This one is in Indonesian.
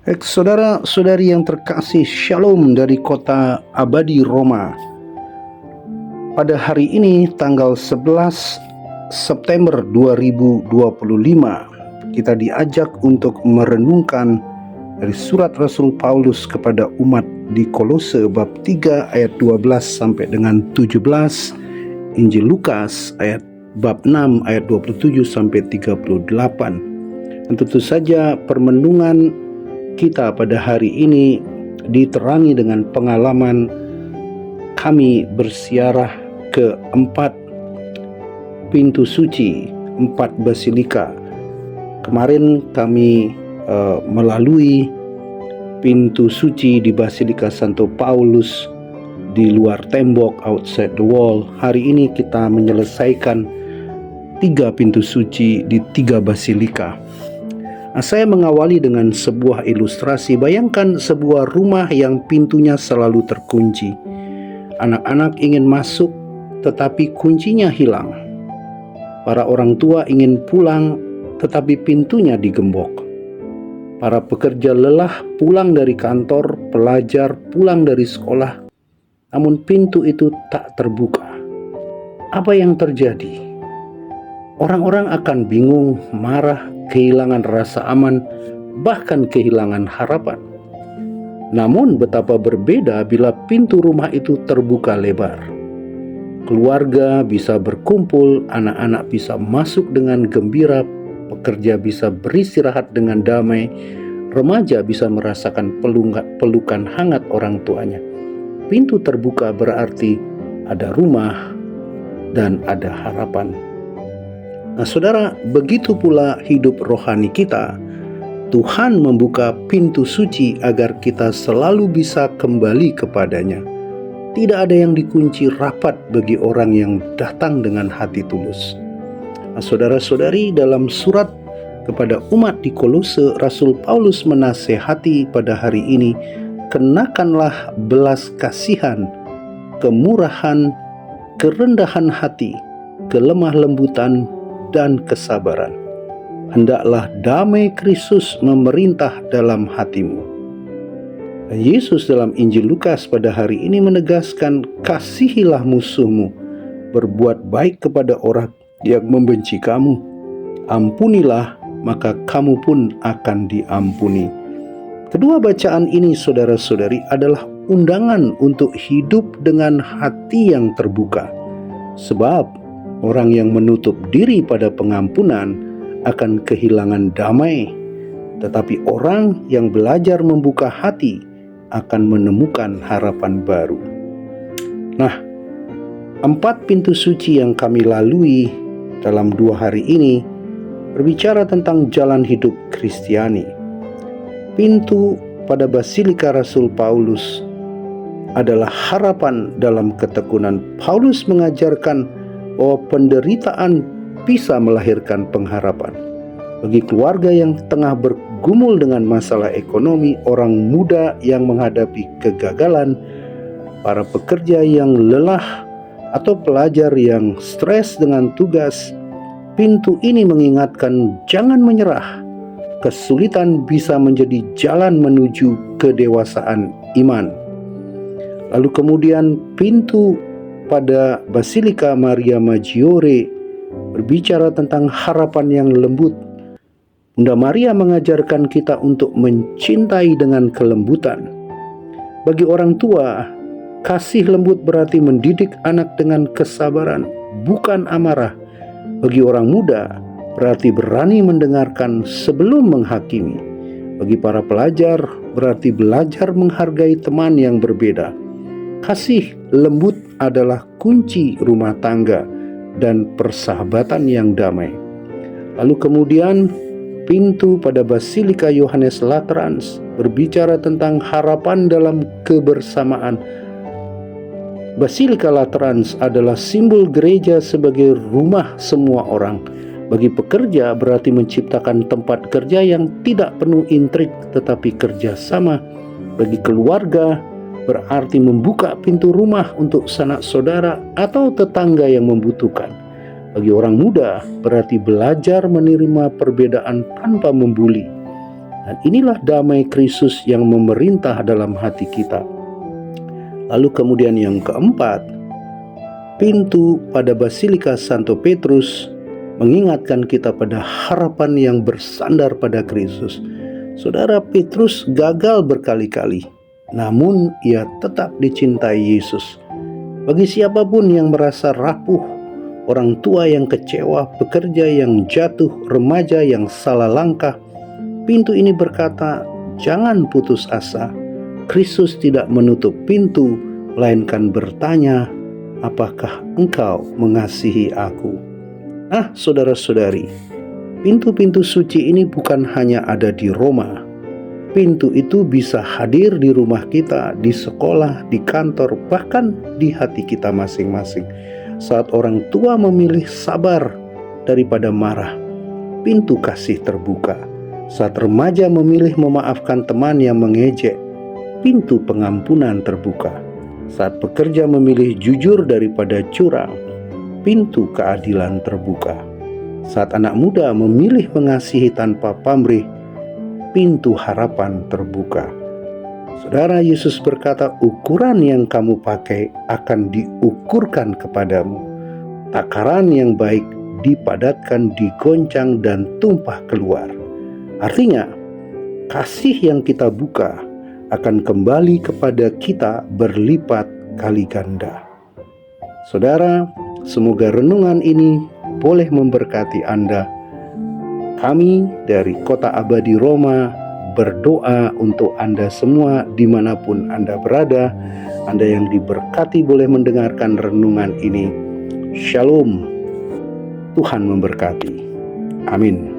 Saudara-saudari yang terkasih, Shalom dari kota abadi Roma. Pada hari ini tanggal 11 September 2025, kita diajak untuk merenungkan dari surat Rasul Paulus kepada umat di Kolose bab 3 ayat 12 sampai dengan 17, Injil Lukas bab 6 ayat 27 sampai 38. Dan tentu saja permenungan kita pada hari ini diterangi dengan pengalaman kami berziarah ke 4 pintu suci, 4 basilika. Kemarin kami melalui pintu suci di Basilika Santo Paulus di luar tembok, outside the wall. Hari ini kita menyelesaikan 3 pintu suci di 3 basilika. Saya mengawali dengan sebuah ilustrasi. Bayangkan sebuah rumah yang pintunya selalu terkunci. Anak-anak ingin masuk tetapi kuncinya hilang. Para orang tua ingin pulang tetapi pintunya digembok. Para pekerja lelah pulang dari kantor, pelajar pulang dari sekolah, namun pintu itu tak terbuka. Apa yang terjadi? Orang-orang akan bingung, marah, kehilangan rasa aman, bahkan kehilangan harapan. Namun betapa berbeda bila pintu rumah itu terbuka lebar. Keluarga bisa berkumpul, anak-anak bisa masuk dengan gembira, pekerja bisa beristirahat dengan damai, remaja bisa merasakan pelukan hangat orang tuanya. Pintu terbuka berarti ada rumah dan ada harapan. Nah, saudara, begitu pula hidup rohani kita. Tuhan membuka pintu suci agar kita selalu bisa kembali kepadanya. Tidak ada yang dikunci rapat bagi orang yang datang dengan hati tulus. Nah, saudara-saudari, dalam surat kepada umat di Kolose, Rasul Paulus menasehati pada hari ini, kenakanlah belas kasihan, kemurahan, kerendahan hati, kelemah lembutan, dan kesabaran. Hendaklah damai Kristus memerintah dalam hatimu. Dan Yesus dalam Injil Lukas pada hari ini menegaskan, kasihilah musuhmu, berbuat baik kepada orang yang membenci kamu, ampunilah maka kamu pun akan diampuni. Kedua bacaan ini, saudara-saudari, adalah undangan untuk hidup dengan hati yang terbuka. Sebab orang yang menutup diri pada pengampunan akan kehilangan damai, tetapi orang yang belajar membuka hati akan menemukan harapan baru. Nah, 4 pintu suci yang kami lalui dalam 2 hari ini berbicara tentang jalan hidup Kristiani. Pintu pada Basilika Rasul Paulus adalah harapan dalam ketekunan. Paulus mengajarkan bahwa penderitaan bisa melahirkan pengharapan. Bagi keluarga yang tengah bergumul dengan masalah ekonomi, orang muda yang menghadapi kegagalan, para pekerja yang lelah, atau pelajar yang stres dengan tugas, pintu ini mengingatkan jangan menyerah. Kesulitan bisa menjadi jalan menuju kedewasaan iman. Lalu kemudian pintu pada Basilika Maria Maggiore berbicara tentang harapan yang lembut. Bunda Maria mengajarkan kita untuk mencintai dengan kelembutan. Bagi orang tua, kasih lembut berarti mendidik anak dengan kesabaran, bukan amarah. Bagi orang muda, berarti berani mendengarkan sebelum menghakimi. Bagi para pelajar, berarti belajar menghargai teman yang berbeda. Kasih lembut adalah kunci rumah tangga dan persahabatan yang damai. Lalu kemudian pintu pada Basilika Yohanes Laterans berbicara tentang harapan dalam kebersamaan. Basilika Laterans adalah simbol gereja sebagai rumah semua orang. Bagi pekerja berarti menciptakan tempat kerja yang tidak penuh intrik tetapi kerjasama. Bagi keluarga berarti membuka pintu rumah untuk sanak saudara atau tetangga yang membutuhkan. Bagi orang muda berarti belajar menerima perbedaan tanpa membuli. Dan inilah damai Kristus yang memerintah dalam hati kita. Lalu kemudian yang keempat, pintu pada Basilika Santo Petrus mengingatkan kita pada harapan yang bersandar pada Kristus. Saudara, Petrus gagal berkali-kali, namun ia tetap dicintai Yesus. Bagi siapapun yang merasa rapuh, orang tua yang kecewa, pekerja yang jatuh, remaja yang salah langkah, pintu ini berkata, jangan putus asa. Kristus tidak menutup pintu, melainkan bertanya, apakah engkau mengasihi aku? Nah, saudara-saudari, pintu-pintu suci ini bukan hanya ada di Roma. Pintu itu bisa hadir di rumah kita, di sekolah, di kantor, bahkan di hati kita masing-masing. Saat orang tua memilih sabar daripada marah, pintu kasih terbuka. Saat remaja memilih memaafkan teman yang mengejek, pintu pengampunan terbuka. Saat pekerja memilih jujur daripada curang, pintu keadilan terbuka. Saat anak muda memilih mengasihi tanpa pamrih, pintu harapan terbuka. Saudara, Yesus berkata, ukuran yang kamu pakai akan diukurkan kepadamu. Takaran yang baik dipadatkan, digoncang, dan tumpah keluar. Artinya, kasih yang kita buka akan kembali kepada kita berlipat kali ganda. Saudara, semoga renungan ini boleh memberkati Anda. Kami dari Kota Abadi Roma berdoa untuk Anda semua dimanapun Anda berada. Anda yang diberkati boleh mendengarkan renungan ini. Shalom. Tuhan memberkati. Amin.